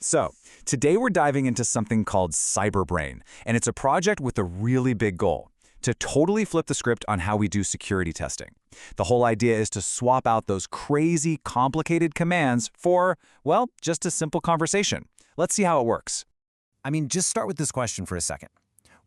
So, today we're diving into something called Cyberbrain, and it's a project with a really big goal: to totally flip the script on how we do security testing. The whole idea is to swap out those crazy, complicated commands for, well, just a simple conversation. Let's see how it works. I mean, just start with this question for a second.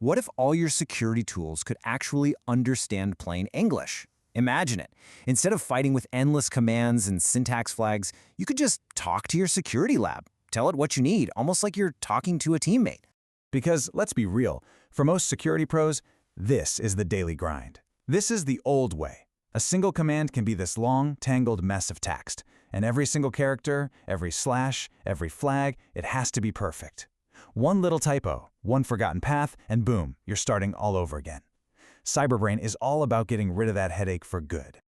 What if all your security tools could actually understand plain English? Imagine it. Instead of fighting with endless commands and syntax flags, you could just talk to your security lab. Tell it what you need, almost like you're talking to a teammate. Because, let's be real, for most security pros, this is the daily grind. This is the old way. A single command can be this long, tangled mess of text, and every single character, every slash, every flag, it has to be perfect. One little typo, one forgotten path, and boom, you're starting all over again. Cyberbrain is all about getting rid of that headache for good.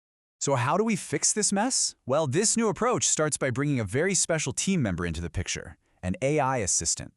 So how do we fix this mess? Well, this new approach starts by bringing a very special team member into the picture, an AI assistant.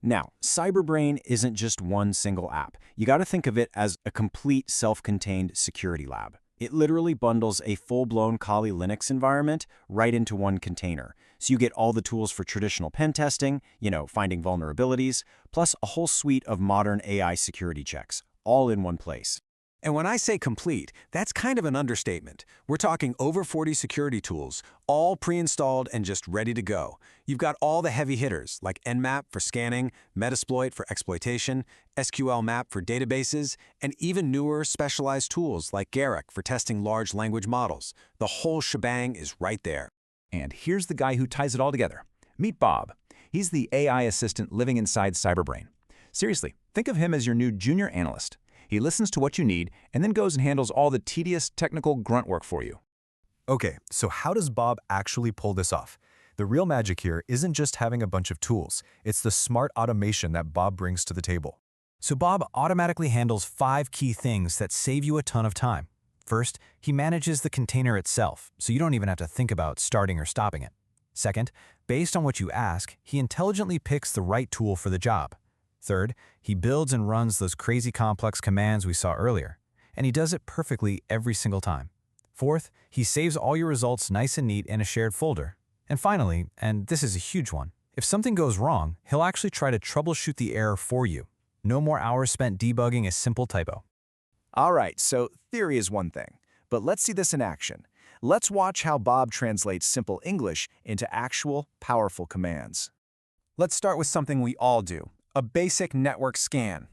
Now, Cyberbrain isn't just one single app. You got to think of it as a complete self-contained security lab. It literally bundles a full-blown Kali Linux environment right into one container. So you get all the tools for traditional pen testing, finding vulnerabilities, plus a whole suite of modern AI security checks, all in one place. And when I say complete, that's kind of an understatement. We're talking over 40 security tools, all pre-installed and just ready to go. You've got all the heavy hitters, like Nmap for scanning, Metasploit for exploitation, SQL Map for databases, and even newer specialized tools like Garrick for testing large language models. The whole shebang is right there. And here's the guy who ties it all together. Meet Bob. He's the AI assistant living inside Cyberbrain. Seriously, think of him as your new junior analyst. He listens to what you need and then goes and handles all the tedious technical grunt work for you. Okay, so how does Bob actually pull this off? The real magic here isn't just having a bunch of tools. It's the smart automation that Bob brings to the table. So Bob automatically handles 5 key things that save you a ton of time. First, he manages the container itself, so you don't even have to think about starting or stopping it. Second, based on what you ask, he intelligently picks the right tool for the job. Third, he builds and runs those crazy complex commands we saw earlier, and he does it perfectly every single time. Fourth, he saves all your results nice and neat in a shared folder. And finally, and this is a huge one, if something goes wrong, he'll actually try to troubleshoot the error for you. No more hours spent debugging a simple typo. All right, so theory is one thing, but let's see this in action. Let's watch how Bob translates simple English into actual, powerful commands. Let's start with something we all do: a basic network scan.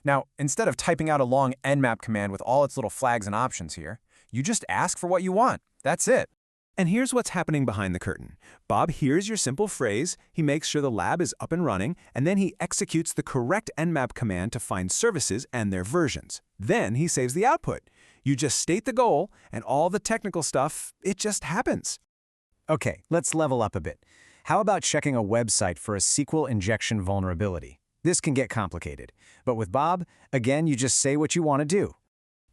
Now, instead of typing out a long Nmap command with all its little flags and options here, you just ask for what you want. That's it. And here's what's happening behind the curtain. Bob hears your simple phrase, he makes sure the lab is up and running, and then he executes the correct Nmap command to find services and their versions. Then he saves the output. You just state the goal, and all the technical stuff, it just happens. Okay, let's level up a bit. How about checking a website for a SQL injection vulnerability? This can get complicated. But with Bob, again, you just say what you want to do.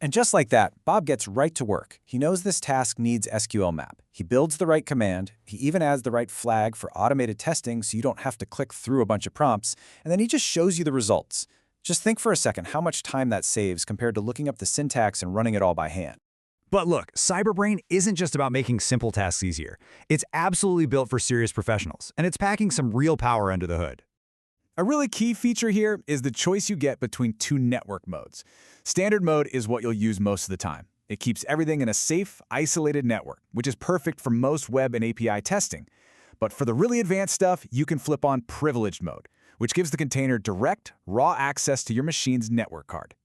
And just like that, Bob gets right to work. He knows this task needs SQL map. He builds the right command. He even adds the right flag for automated testing so you don't have to click through a bunch of prompts. And then he just shows you the results. Just think for a second how much time that saves compared to looking up the syntax and running it all by hand. But look, Cyberbrain isn't just about making simple tasks easier. It's absolutely built for serious professionals, and it's packing some real power under the hood. A really key feature here is the choice you get between 2 network modes. Standard mode is what you'll use most of the time. It keeps everything in a safe, isolated network, which is perfect for most web and API testing. But for the really advanced stuff, you can flip on privileged mode, which gives the container direct, raw access to your machine's network card.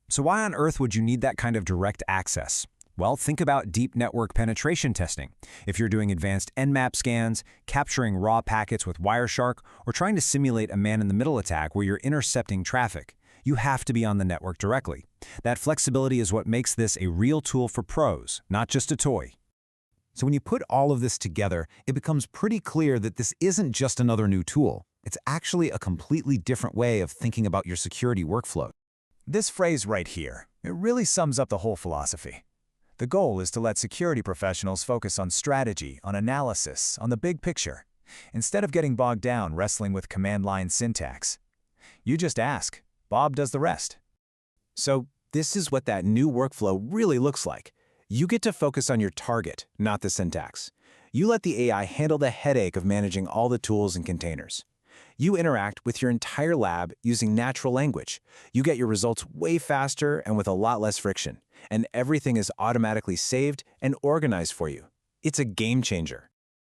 So why on earth would you need that kind of direct access? Well, think about deep network penetration testing. If you're doing advanced Nmap scans, capturing raw packets with Wireshark, or trying to simulate a man-in-the-middle attack where you're intercepting traffic, you have to be on the network directly. That flexibility is what makes this a real tool for pros, not just a toy. So when you put all of this together, it becomes pretty clear that this isn't just another new tool. It's actually a completely different way of thinking about your security workflow. This phrase right here, it really sums up the whole philosophy. The goal is to let security professionals focus on strategy, on analysis, on the big picture, instead of getting bogged down wrestling with command line syntax. You just ask. Bob does the rest. So this is what that new workflow really looks like. You get to focus on your target, not the syntax. You let the AI handle the headache of managing all the tools and containers. You interact with your entire lab using natural language. You get your results way faster and with a lot less friction, and everything is automatically saved and organized for you. It's a game changer.